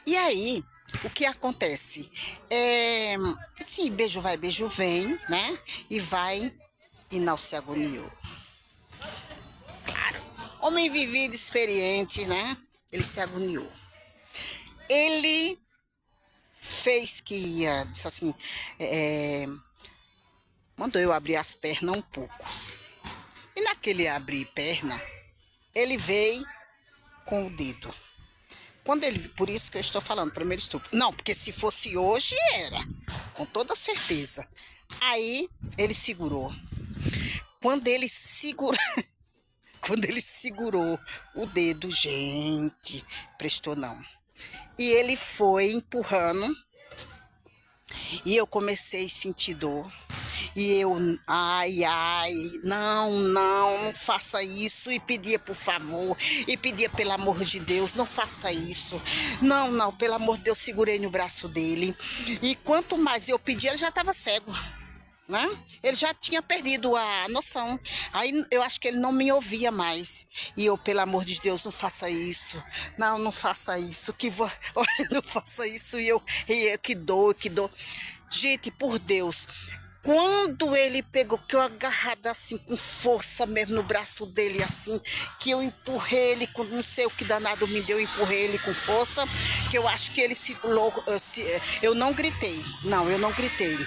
E aí, o que acontece? Esse beijo vai, beijo vem, né? E vai e não se agoniou. Homem vivido, experiente, né? Ele se agoniou. Ele fez que ia, disse assim, mandou eu abrir as pernas um pouco. E naquele abrir perna, ele veio com o dedo. Quando ele, por isso que eu estou falando, primeiro estupro. Não, porque se fosse hoje, era. Com toda certeza. Aí, ele segurou. Quando ele segurou, quando ele segurou o dedo, gente, prestou não. E ele foi empurrando. E eu comecei a sentir dor. E eu, ai, não faça isso. E pedia por favor, e pedia pelo amor de Deus, não faça isso. Não, pelo amor de Deus, segurei no braço dele. E quanto mais eu pedia, ele já estava cego, né? Ele já tinha perdido a noção. Aí eu acho que ele não me ouvia mais. E eu, pelo amor de Deus, não faça isso. Não faça isso. Olha, não faça isso. E eu que dor. Gente, por Deus. Quando ele pegou, que eu agarrada assim, com força mesmo no braço dele, assim, que eu empurrei ele, com não sei o que danado me deu, eu empurrei ele com força, que eu acho que ele eu não gritei, eu não gritei,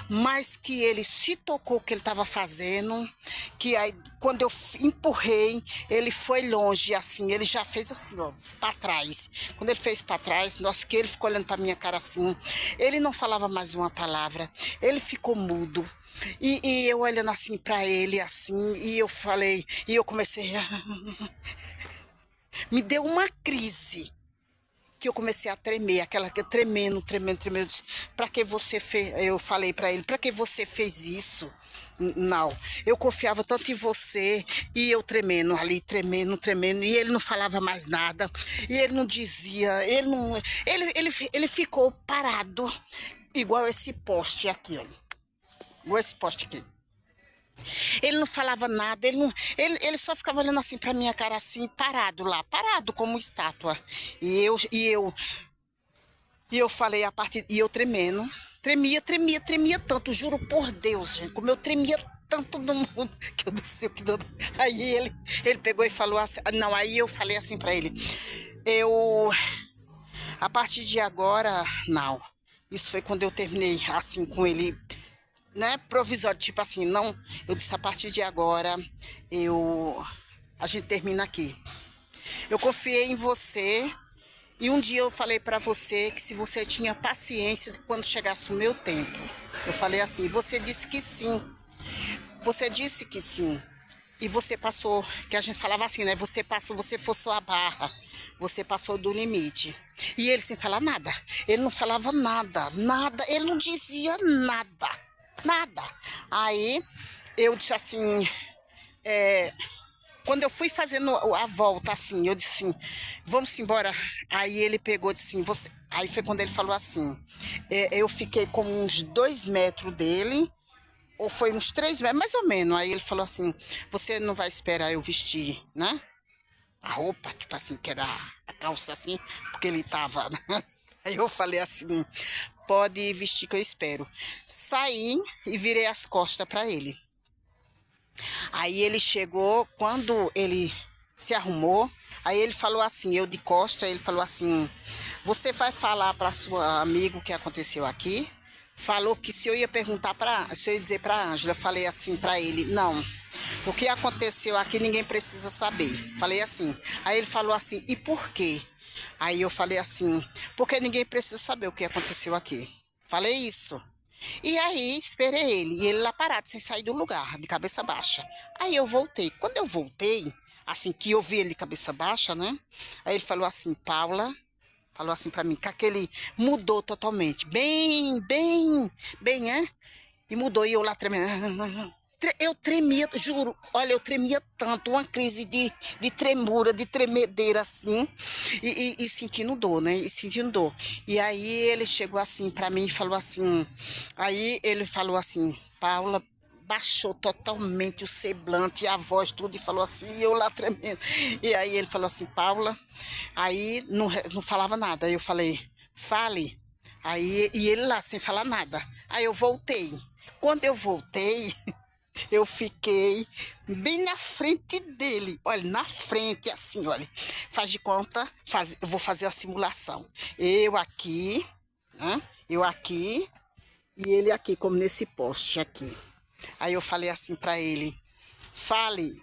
mas que ele se tocou o que ele estava fazendo, que aí, quando eu empurrei, ele foi longe, assim, ele já fez assim, ó, para trás. Quando ele fez para trás, nossa, que ele ficou olhando para minha cara assim, ele não falava mais uma palavra, ele ficou mudo. E eu olhando assim para ele, assim, e eu falei, e eu comecei me deu uma crise, que eu comecei a tremer, aquela que tremendo, eu disse, para que você fez, eu falei para ele, para que você fez isso? Não, eu confiava tanto em você, e eu tremendo ali, tremendo, e ele não falava mais nada, e ele não dizia, ele ficou parado, igual esse poste aqui, olha. Esse poste aqui. Ele não falava nada, ele só ficava olhando assim pra minha cara assim, parado lá, parado como estátua. E eu falei a partir, e eu tremendo, tremia tanto, juro por Deus, gente, como eu tremia tanto no mundo, que eu não sei o que deu. Aí ele pegou e falou assim, não, aí eu falei assim pra ele, a partir de agora, não. Isso foi quando eu terminei assim com ele, né, provisório, tipo assim, não, eu disse, a partir de agora, a gente termina aqui. Eu confiei em você, e um dia eu falei pra você que se você tinha paciência quando chegasse o meu tempo. Eu falei assim, você disse que sim. Você disse que sim. E você passou, que a gente falava assim, né, você forçou a barra. Você passou do limite. E ele sem falar nada. Ele não falava nada, ele não dizia nada. Aí eu disse assim, quando eu fui fazendo a volta assim, eu disse assim, vamos embora. Aí ele pegou e disse assim, aí foi quando ele falou assim, eu fiquei como uns 2 metros dele, ou foi uns 3 metros, mais ou menos. Aí ele falou assim, você não vai esperar eu vestir, né? A roupa, tipo assim, que era a calça assim, porque ele tava. Aí eu falei assim, pode vestir que eu espero. Saí e virei as costas para ele. Aí ele chegou, quando ele se arrumou, aí ele falou assim, eu de costas, ele falou assim, você vai falar para sua amiga o que aconteceu aqui? Falou que se eu ia perguntar se eu ia dizer para Ângela, falei assim para ele, não. O que aconteceu aqui ninguém precisa saber. Falei assim. Aí ele falou assim, e por quê? Aí eu falei assim, porque ninguém precisa saber o que aconteceu aqui. Falei isso. E aí esperei ele, e ele lá parado, sem sair do lugar, de cabeça baixa. Aí eu voltei. Quando eu voltei, assim que eu vi ele de cabeça baixa, né? Aí ele falou assim, Paula, falou assim pra mim, que aquele mudou totalmente. Bem, é? E mudou, e eu lá tremendo. Eu tremia, juro, olha, eu tremia tanto, uma crise de tremura, de tremedeira, assim, e sentindo dor, né? E sentindo dor. E aí ele chegou assim pra mim e falou assim, aí ele falou assim, Paula, abaixou totalmente o semblante, a voz, tudo, e falou assim, e eu lá tremendo. E aí ele falou assim, Paula, aí não falava nada. Aí eu falei, fale. Aí, e ele lá, sem falar nada. Aí eu voltei. Quando eu voltei, eu fiquei bem na frente dele. Olha, na frente, assim, olha. Faz de conta, eu vou fazer a simulação. Eu aqui, né? Eu aqui e ele aqui, como nesse poste aqui. Aí eu falei assim pra ele, fale,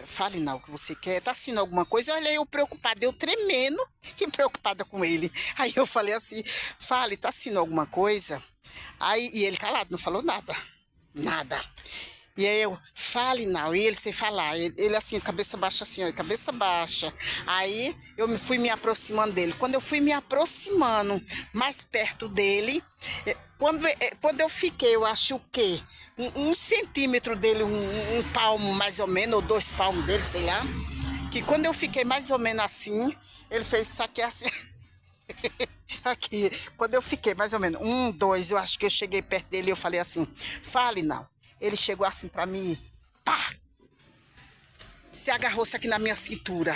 fale não, o que você quer, tá assistindo alguma coisa? Olha, eu preocupada, eu tremendo e preocupada com ele. Aí eu falei assim, fale, tá assistindo alguma coisa? Aí, e ele calado, não falou nada, nada. E aí eu, fale não, e ele sem falar, ele assim, cabeça baixa assim, ó, cabeça baixa. Aí eu fui me aproximando dele. Quando eu fui me aproximando mais perto dele, quando eu fiquei, eu acho o quê? Um centímetro dele, um palmo mais ou menos, ou 2 palmos dele, sei lá. Que quando eu fiquei mais ou menos assim, ele fez isso aqui assim. Aqui, quando eu fiquei mais ou menos 1, 2, eu acho que eu cheguei perto dele e eu falei assim, fale não. Ele chegou assim pra mim, pá! Se agarrou-se aqui na minha cintura.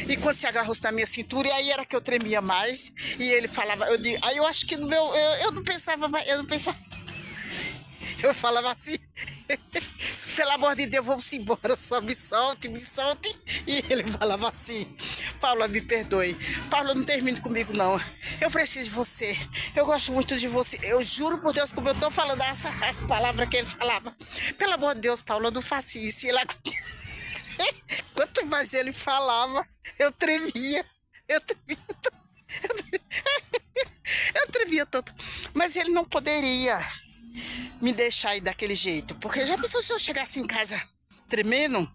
E quando se agarrou-se na minha cintura, e aí era que eu tremia mais. E ele falava, aí eu acho que no meu, eu não pensava mais, eu não pensava. Eu falava assim, pelo amor de Deus, vamos embora, só me solte, me solte. E ele falava assim, Paula, me perdoe. Paula, não termine comigo, não. Eu preciso de você. Eu gosto muito de você. Eu juro por Deus, como eu tô falando as palavras que ele falava. Pelo amor de Deus, Paula, não faça isso. E ele... Quanto mais ele falava, eu tremia. Eu tremia tanto. Eu tremia tanto. Mas ele não poderia me deixar aí daquele jeito. Porque já pensou se eu chegasse em casa tremendo?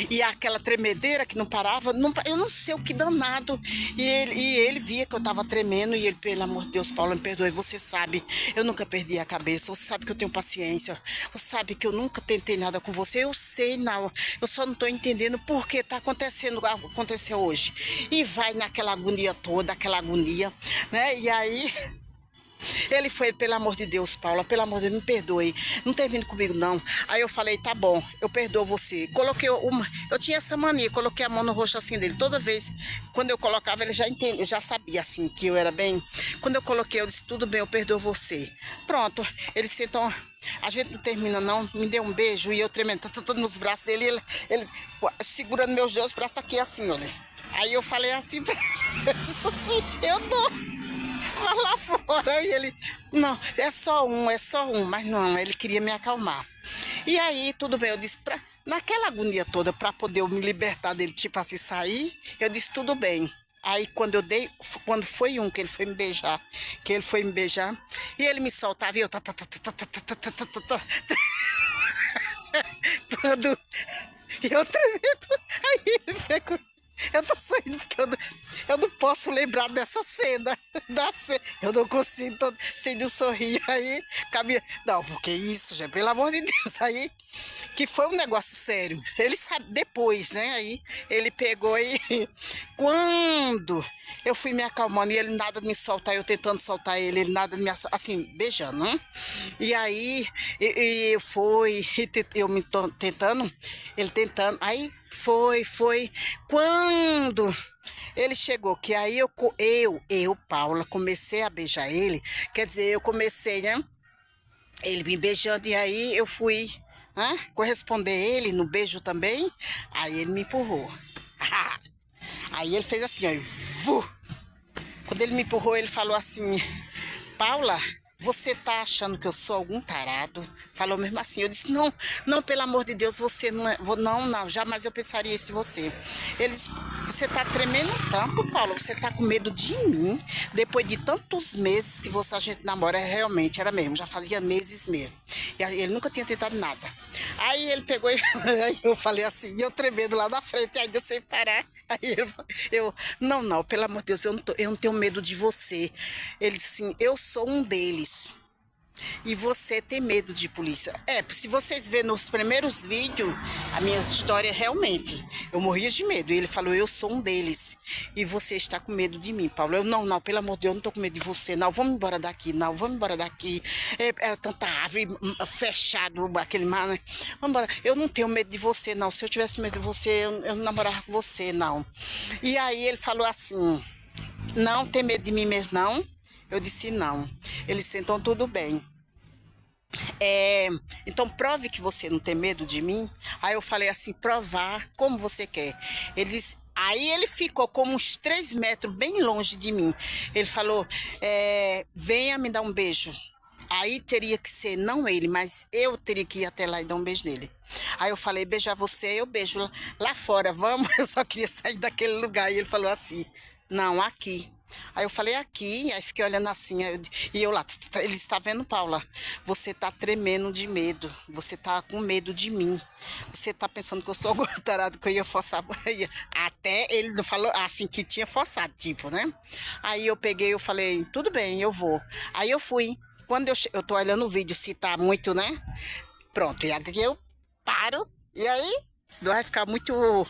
E aquela tremedeira que não parava, eu não sei o que danado. E ele via que eu tava tremendo e ele, pelo amor de Deus, Paula, me perdoe, você sabe, eu nunca perdi a cabeça, você sabe que eu tenho paciência, você sabe que eu nunca tentei nada com você, eu sei, não, eu só não tô entendendo por que tá acontecendo, aconteceu hoje. E vai naquela agonia toda, aquela agonia, né? E aí... Ele foi, pelo amor de Deus, Paula, pelo amor de Deus, me perdoe, não termine comigo não. Aí eu falei, tá bom, eu perdoo você. Coloquei eu tinha essa mania, coloquei a mão no rosto assim dele. Toda vez, quando eu colocava, ele já entendia, já sabia assim, que eu era bem. Quando eu coloquei, eu disse, tudo bem, eu perdoo você. Pronto, ele sentou, a gente não termina não, me deu um beijo e eu tremendo, nos braços dele, ele segurando meus 2 braços aqui assim, olha. Aí eu falei assim, eu disse assim, eu dou. Lá fora, e ele, não, é só um, mas não, ele queria me acalmar. E aí, tudo bem, eu disse, naquela agonia toda, para poder eu me libertar dele, tipo assim, sair, eu disse, tudo bem. Aí, quando foi que ele foi me beijar, e ele me soltava, e eu, quando eu tremendo, aí ele ficou... Eu tô saindo porque eu não posso lembrar dessa cena. Eu não consigo, tô sem um sorrir. Aí, cabia. Não, porque isso, já, pelo amor de Deus. Aí, que foi um negócio sério. Ele sabe depois, né? Aí, ele pegou e. Quando eu fui me acalmando e ele nada de me soltar, eu tentando soltar ele nada de me. Assim, beijando, né? E aí, eu me tentando, ele tentando. Aí, foi. Quando ele chegou, que aí Paula, comecei a beijar ele, quer dizer, eu comecei, né? Ele me beijando, e aí eu fui, né, corresponder ele no beijo também, aí ele me empurrou. Aí ele fez assim, ó, vu. Quando ele me empurrou, ele falou assim, Paula, você tá achando que eu sou algum tarado? Falou mesmo assim. Eu disse, não, pelo amor de Deus, você não é... Não, jamais eu pensaria isso em você. Ele disse, você tá tremendo tanto, Paulo, você tá com medo de mim? Depois de tantos meses que a gente namora, realmente, era mesmo, já fazia meses mesmo. E ele nunca tinha tentado nada. Aí ele pegou e aí eu falei assim, eu tremendo lá na frente, ainda sem parar. Aí eu não, pelo amor de Deus, eu não tenho medo de você. Ele disse assim, eu sou um deles. E você tem medo de polícia. É, se vocês verem nos primeiros vídeos, a minha história realmente, eu morria de medo. E ele falou, eu sou um deles. E você está com medo de mim, Paulo. Eu, não, pelo amor de Deus, eu não estou com medo de você. Não, vamos embora daqui, não, vamos embora daqui. É, era tanta árvore fechado, aquele mar, né? Vamos embora. Eu não tenho medo de você, não. Se eu tivesse medo de você, eu não namorava com você, não. E aí ele falou assim, não tem medo de mim mesmo, não? Eu disse, não. Eles disse, então tudo bem. Então prove que você não tem medo de mim. Aí eu falei assim, provar como você quer. Aí ele ficou como uns 3 metros bem longe de mim. Ele falou, venha me dar um beijo. Aí teria que ser não ele, mas eu teria que ir até lá e dar um beijo nele. Aí eu falei, beijar você, eu beijo lá fora, vamos? Eu só queria sair daquele lugar. E ele falou assim, não, aqui. Aí eu falei aqui, aí fiquei olhando assim, e eu lá, ele está vendo, Paula? Você tá tremendo de medo, você tá com medo de mim, você tá pensando que eu sou tarado, que eu ia forçar, até ele não falou assim, que tinha forçado, tipo, né? Aí eu peguei, eu falei, tudo bem, eu vou. Aí eu fui, quando eu tô olhando o vídeo, se tá muito, né? Pronto, e aqui eu paro, e aí, senão vai ficar muito longo.